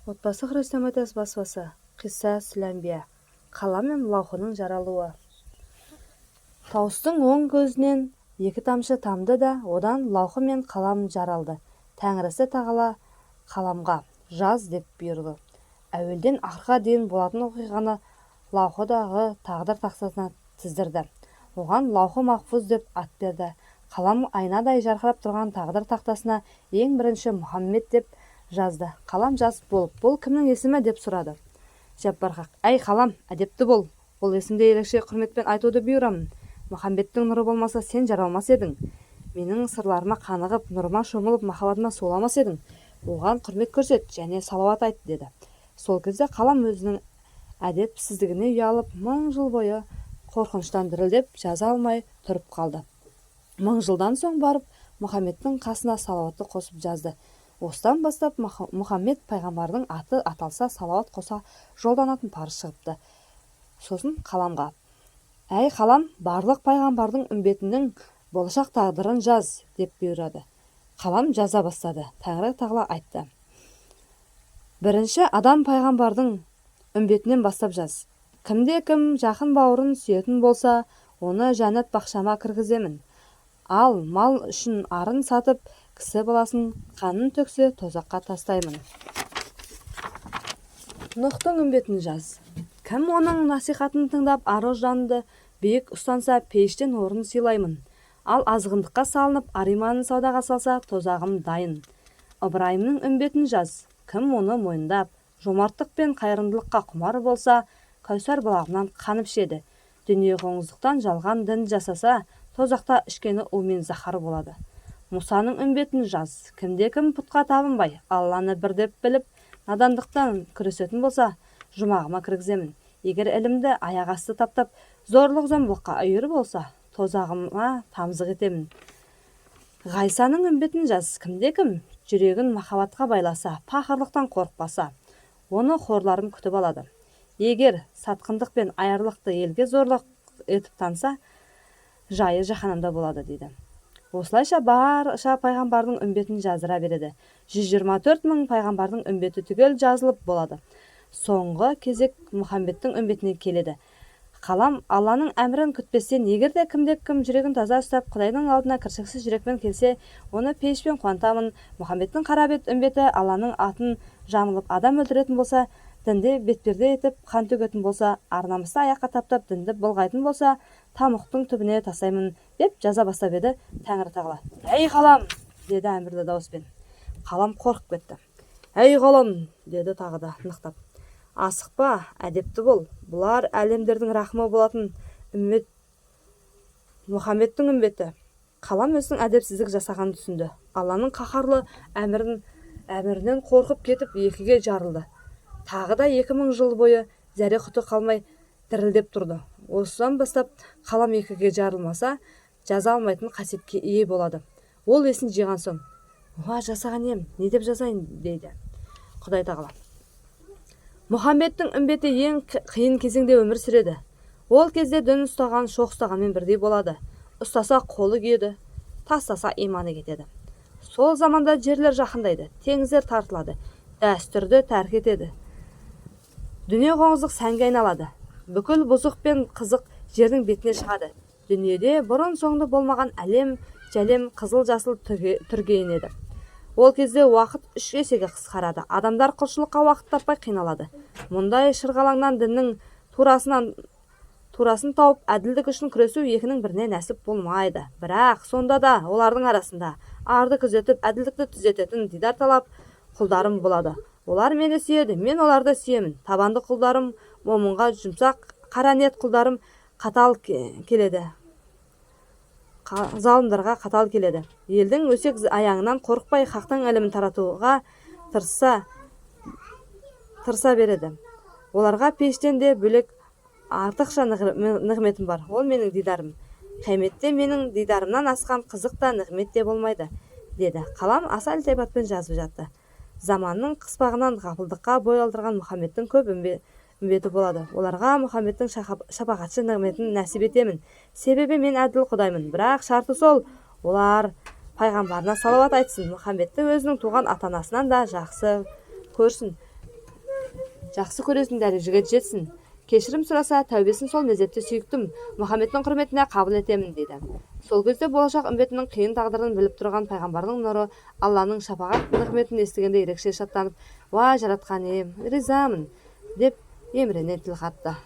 Отбасы хрестоматияс баспасы. Қисса Сүләмбия. Қалам мен лаухының жаралуы. Таустың оң көзінен екі тамшы тамды да, одан лаухы мен қалам жаралды. Тәңірісі тағала қаламға жаз деп бұйырды. Әуелден ақырға дейін болатын оқиғаны лаухыдағы тағдыр тақтасына тіздірді. Оған лаухы махфуз деп ат берді. Қалам айнадай жарқырап тұрған тағдыр тақтасына ең бірінші Мұхаммед деп жазды. Қалам жас болып, бұл кімнің есімі деп сұрады. Жаппарқақ: әй қалам, әдепті бол. Бұл есімде ерекше құрметпен айтуды бұйырамын. Мұхаммедтің нұры болмаса, сен жаралмас едің. Менің сырларыма қанығып, нұрыма шомылып, махаббатыма суламас едің. Оған құрмет көрсет және салауат айт деді. Сол кезде қалам өзінің әдепсіздігіне ұялып, 1000 жыл бойы қорқыныштан дірілдеп, жаза алмай тұрып қалды. 1000 жылдан соң барып, Мұхаммедтің қасына салауатты қосып жазды. Осыдан бастап Мұхаммед пайғамбардың аты аталса, салауат қоса жолданатын парыз шығыпты. Сосын қаламға: әй қалам, барлық пайғамбардың үмбетінің болашақ тағдырын жаз деп бұйырады. Қалам жаза бастады. Тәңірі тағала айтты: бірінші адам пайғамбардың үмбетінен бастап жаз. Кімде-кім жақын бауырын сүйетін болса, оны жәннат бақшама кіргіземін. Ал мал үшін арын сатып, кісі баласын қанын төксе, тозаққа тастаймын. Нұхтың үмбетін жаз. Кім оның насихатын тыңдап, ар-ожданды биік ұстанса, пейіштен орын сыйлаймын. Ал азғындыққа салынып, ариманын саудаға салса, тозағым дайын. Ыбырайымның үмбетін жаз. Кім оны мойындап, жомарттық пен қайырымдылыққа құмар болса, Кәусар бұлағынан қанып ішеді. Дүние қоңыздықтан жалған дін жасаса, тозақта ішкені у мен захар болады. Мұсаның үмбетін жаз. Кімде-кім пұтқа табынбай, Алланы бір деп біліп, надандықтан күресетін болса, жұмағыма кіргіземін. Егер ілімді аяқ асты таптап, зорлық зомбылыққа үйір болса, тозағыма тамызық етемін. Ғайсаның үмбетін жаз. Кімде-кім жүрегін махаббатқа байласа, пақырлықтан қорықпаса, оны хорларым күтіп алады. Егер сатқындық пен аярлықты елге зорлық етіп танса, жайы жаһанамда болады дейді. Осылайша барша пайғамбардың үмбетін жаздыра береді. 124 000 пайғамбардың үмбеті түгел жазылып болады. Соңғы кезек Мұхаммедтің үмбетіне келеді. Қалам Алланың әмірін күтпестен, егерде кімде-кім жүрегін таза ұстап, Құдайдың алдына кіршіксіз жүрекпен келсе, оны пейішпен қуантамын. Мұхаммедтің қарабет үмбеті Алланың атын жамылып адам өлтіретін болса, дінді бетперде етіп қан төгетін болса, ар-намысты аяққа таптап дінді былғайтын болса, тамұқтың түбіне тастаймын деп жаза бастап еді. Тәңірі тағала: әй қалам, деді әмірлі дауыспен. Қалам қорқып кетті. әй қалам, деді тағы да нықтап. Асықпа, әдепті бол. Бұлар әлемдердің рахымы болатын үмбет, Мұхаммедтің үмбеті. Қалам өзінің әдепсіздік жасағанын түсінді. Алланың қаһарлы әмірінен қорқып кетіп, екіге жарылды. Тағы да 2000 жыл бойы зәре-құты қалмай дірілдеп тұрды. Осыдан бастап қалам екіге жарылмаса, жаза алмайтын қасиетке ие болады. Ол есін жиған соң: уа, жасаған ем, не деп жазайын дейді. Құдай тағала: Мұхаммедтің үмбеті ең қиын кезеңде өмір сүреді. Ол кезде дін ұстаған шоқ ұстағанмен бірдей болады. Ұстаса қолы күйеді, тастаса иманы кетеді. Сол заманда жерлер жақындайды, теңіздер тартылады, дәстүрді тәрк етеді. Дүние қоңыздық сәнге айналады. Бүкіл бұзық пен қызық жердің бетіне шығады. Дүниеде бұрын соңды болмаған әлем, жәлем, қызыл-жасыл түрге енеді. Ол кезде уақыт 3 есеге қысқарады. Адамдар құлшылыққа уақыт таппай қиналады. Мұндай шырғалаңнан діннің турасын тауып, әділдік үшін күресу екінің біріне нәсіп болмайды. Бірақ сонда да олардың арасында арды күзетіп, әділдікті түзететін дидар талап құлдарым болады. Олар мені сүйеді, мен оларды сүйемін. Табанды құлдарым момынға жұмсақ, қара ниет құлдарым қатал келеді. Залымдарға қатал келеді. Елдің өсек аяңынан қорықпай, хақтың ілімін таратуға тырса береді. Оларға пештен де бөлек артықша нығметім бар. Ол менің дидарым. Қияметте менің дидарымнан асқан қызық та, нығмет те болмайды, деді. Қалам аса ілтипатпен жазып жатты. Заманның қыспағынан ғафылдыққа бой алдырған Мұхаммедтің көп үмбеті болады. Оларға Мұхаммедтің шапағатшы нығметін нәсіп етемін. Себебі мен әділ Құдаймын. Бірақ шарты сол, олар пайғамбарына салауат айтсын, Мұхаммедті өзінің туған ата-анасынан да жақсы көрсін. жақсы көретін дәрежеге жетсін. Кешірім сұраса, тәубесін сол мезетте сүйіктім Мұхаммедтің құрметіне қабыл етемін дейді. Сол кезде болашақ үмбетінің қиын тағдырын біліп тұрған пайғамбардың нұры Алланың шапағат нығметін естігенде ерекше шаттанып, «Ва, жаратқан ием, ризамын» деп емірене тіл қатты.